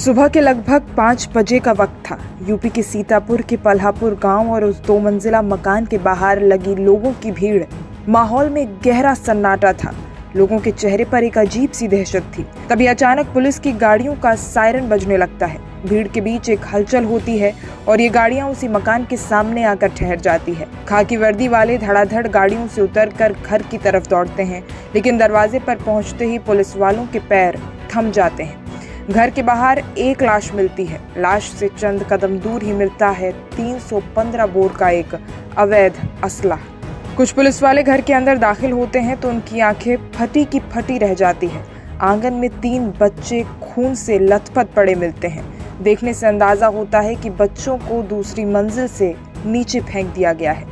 सुबह के लगभग 5 बजे का वक्त था। यूपी के सीतापुर के पल्हापुर गांव और उस 2 मंजिला मकान के बाहर लगी लोगों की भीड़। माहौल में गहरा सन्नाटा था। लोगों के चेहरे पर एक अजीब सी दहशत थी। तभी अचानक पुलिस की गाड़ियों का सायरन बजने लगता है। भीड़ के बीच एक हलचल होती है और ये गाड़ियां उसी मकान के सामने आकर ठहर जाती है। खाकी वर्दी वाले धड़ाधड़ गाड़ियों से उतरकर घर की तरफ दौड़ते हैं, लेकिन दरवाजे पर पहुंचते ही पुलिस वालों के पैर थम जाते हैं। घर के बाहर एक लाश मिलती है। लाश से चंद कदम दूर ही मिलता है 315 बोर का एक अवैध असला। कुछ पुलिस वाले घर के अंदर दाखिल होते हैं तो उनकी आंखें फटी की फटी रह जाती हैं। आंगन में 3 बच्चे खून से लथपथ पड़े मिलते हैं। देखने से अंदाजा होता है कि बच्चों को दूसरी मंजिल से नीचे फेंक दिया गया है।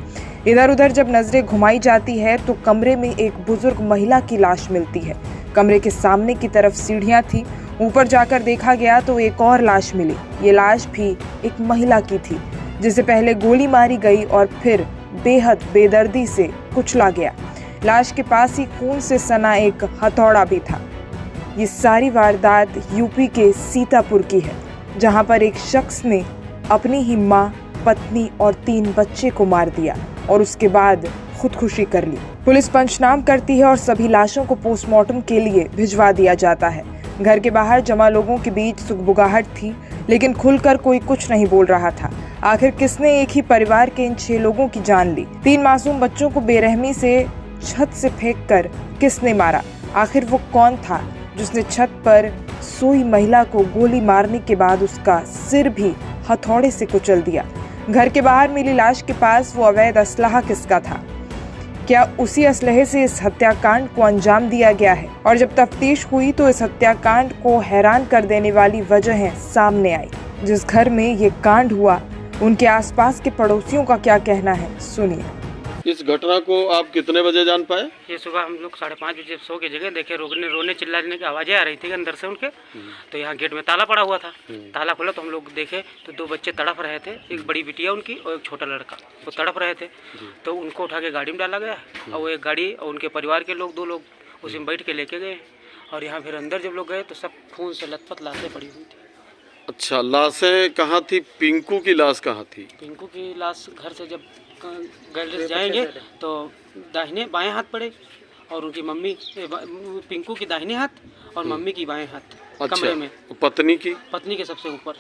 इधर उधर जब नजरें घुमाई जाती है तो कमरे में एक बुजुर्ग महिला की लाश मिलती है। कमरे के सामने की तरफ सीढ़ियां थी। ऊपर जाकर देखा गया तो एक और लाश मिली। ये लाश भी एक महिला की थी, जिसे पहले गोली मारी गई और फिर बेहद बेदर्दी से कुचला गया। लाश के पास ही खून से सना एक हथौड़ा भी था। ये सारी वारदात यूपी के सीतापुर की है, जहां पर एक शख्स ने अपनी ही मां, पत्नी और 3 बच्चे को मार दिया और उसके बाद खुदकुशी कर ली। पुलिस पंचनाम करती है और सभी लाशों को पोस्टमार्टम के लिए भिजवा दिया जाता है। घर के बाहर जमा लोगों के बीच सुगबुगाहट थी, लेकिन खुलकर कोई कुछ नहीं बोल रहा था। आखिर किसने एक ही परिवार के इन 6 लोगों की जान ली? 3 मासूम बच्चों को बेरहमी से छत से फेंककर किसने मारा? आखिर वो कौन था जिसने छत पर सोई महिला को गोली मारने के बाद उसका सिर भी हथौड़े से कुचल दिया? घर के बाहर मिली लाश के पास वो अवैध असलाह किसका था? क्या उसी असलहे से इस हत्याकांड को अंजाम दिया गया है? और जब तफ्तीश हुई तो इस हत्याकांड को हैरान कर देने वाली वजहें सामने आई। जिस घर में ये कांड हुआ, उनके आसपास के पड़ोसियों का क्या कहना है, सुनिए। इस घटना को आप कितने बजे जान पाए? ये सुबह हम लोग 5:30 बजे सो के जगह देखे, रोने चिल्लाने की आवाज़ें आ रही थी अंदर से उनके। तो यहाँ गेट में ताला पड़ा हुआ था। ताला खोला तो हम लोग देखे तो 2 बच्चे तड़प रहे थे। एक बड़ी बिटिया उनकी और एक छोटा लड़का, वो तड़प रहे थे। तो उनको उठा के गाड़ी में डाला गया और वो एक गाड़ी और उनके परिवार के लोग 2 लोग उसी में बैठ के लेके गए। और यहाँ फिर अंदर जब लोग गए तो सब खून से लथपथ लाशें पड़ी हुई थी। अच्छा, लाशें कहाँ थी? पिंकू की लाश कहाँ थी? पिंकू की लाश घर से जब गैलरी जाएंगे तो दाहिने बाएं हाथ पड़े और उनकी मम्मी, पिंकू की दाहिने हाथ और मम्मी की बाएं हाथ। अच्छा, कमरे में पत्नी के सबसे ऊपर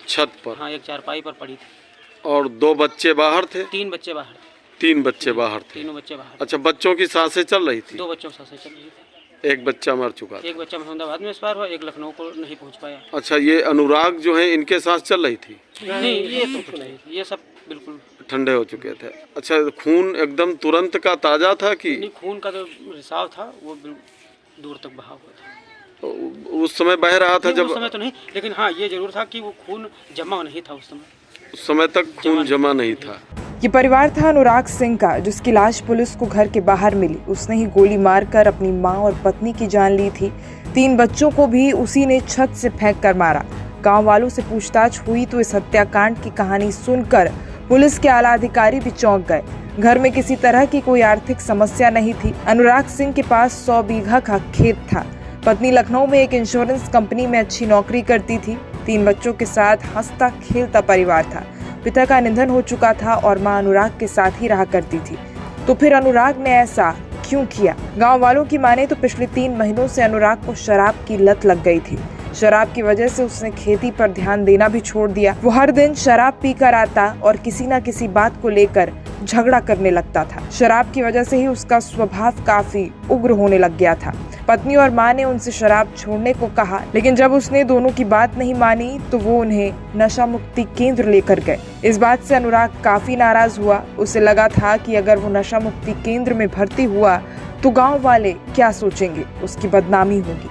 छत पर हाँ, एक चारपाई पर पड़ी थी। और 2 बच्चे बाहर थे? 3 बच्चे बाहर। 3 बच्चे बाहर थे? तीनों बच्चे बाहर। अच्छा, बच्चों की सांसें चल रही थी? 2 बच्चों की सांसें चल रही थी। एक बच्चा मर चुका था? एक बच्चा अहमदाबाद में एक्सपायर हुआ, एक लखनऊ को नहीं पहुंच पाया। अच्छा, ये अनुराग जो है, इनके सांस चल रही थी? नहीं, ये तो कुछ नहीं, ये सब बिल्कुल ठंडे हो चुके थे। अच्छा, खून एकदम तुरंत का ताजा था कि? नहीं, खून का जो रिसाव था वो दूर तक बहा हुआ था। तो उस समय बह रहा था? जब उस समय तो नहीं, लेकिन हाँ ये जरूर था कि वो खून जमा नहीं था उस समय तक खून जमा नहीं था। ये परिवार था अनुराग सिंह का, जिसकी लाश पुलिस को घर के बाहर मिली। उसने ही गोली मारकर अपनी मां और पत्नी की जान ली थी। 3 बच्चों को भी उसी ने छत से फेंक कर मारा। गांव वालों से पूछताछ हुई तो इस हत्याकांड की कहानी सुनकर पुलिस के आला अधिकारी भी चौंक गए। घर में किसी तरह की कोई आर्थिक समस्या नहीं थी। अनुराग सिंह के पास 100 बीघा का खेत था। पत्नी लखनऊ में एक इंश्योरेंस कंपनी में अच्छी नौकरी करती थी। 3 बच्चों के साथ हंसता खेलता परिवार था। पिता का निधन हो चुका था और मां अनुराग के साथ ही रहा करती थी। तो फिर अनुराग ने ऐसा क्यों किया? गांव वालों की माने तो पिछले 3 महीनों से अनुराग को शराब की लत लग गई थी। शराब की वजह से उसने खेती पर ध्यान देना भी छोड़ दिया। वो हर दिन शराब पीकर आता और किसी न किसी बात को लेकर झगड़ा करने लगता था। शराब की वजह से ही उसका स्वभाव काफी उग्र होने लग गया था। पत्नी और मां ने उनसे शराब छोड़ने को कहा, लेकिन जब उसने दोनों की बात नहीं मानी तो वो उन्हें नशा मुक्ति केंद्र लेकर गए। इस बात से अनुराग काफी नाराज हुआ। उसे लगा था कि अगर वो नशा मुक्ति केंद्र में भर्ती हुआ तो गांव वाले क्या सोचेंगे, उसकी बदनामी होगी।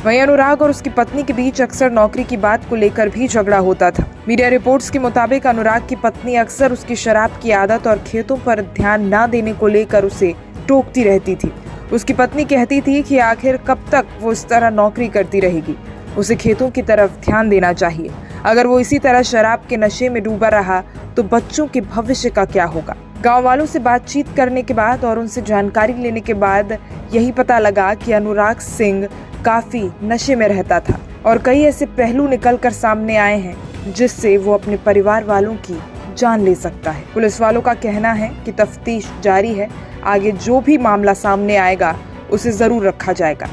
वहीं अनुराग और उसकी पत्नी के बीच अक्सर नौकरी की बात को लेकर भी झगड़ा होता था। मीडिया रिपोर्ट्स के मुताबिक अनुराग की पत्नी अक्सर उसकी शराब की आदत और खेतों पर ध्यान न देने को लेकर उसे टोकती रहती थी। उसकी पत्नी कहती थी कि आखिर कब तक वो इस तरह नौकरी करती रहेगी, उसे खेतों की तरफ ध्यान देना चाहिए। अगर वो इसी तरह शराब के नशे में डूबा रहा तो बच्चों के भविष्य का क्या होगा? गांव वालों से बातचीत करने के बाद और उनसे जानकारी लेने के बाद यही पता लगा कि अनुराग सिंह काफी नशे में रहता था और कई ऐसे पहलू निकलकर सामने आए हैं जिससे वो अपने परिवार वालों की जान ले सकता है। पुलिस वालों का कहना है कि तफ्तीश जारी है, आगे जो भी मामला सामने आएगा उसे जरूर रखा जाएगा।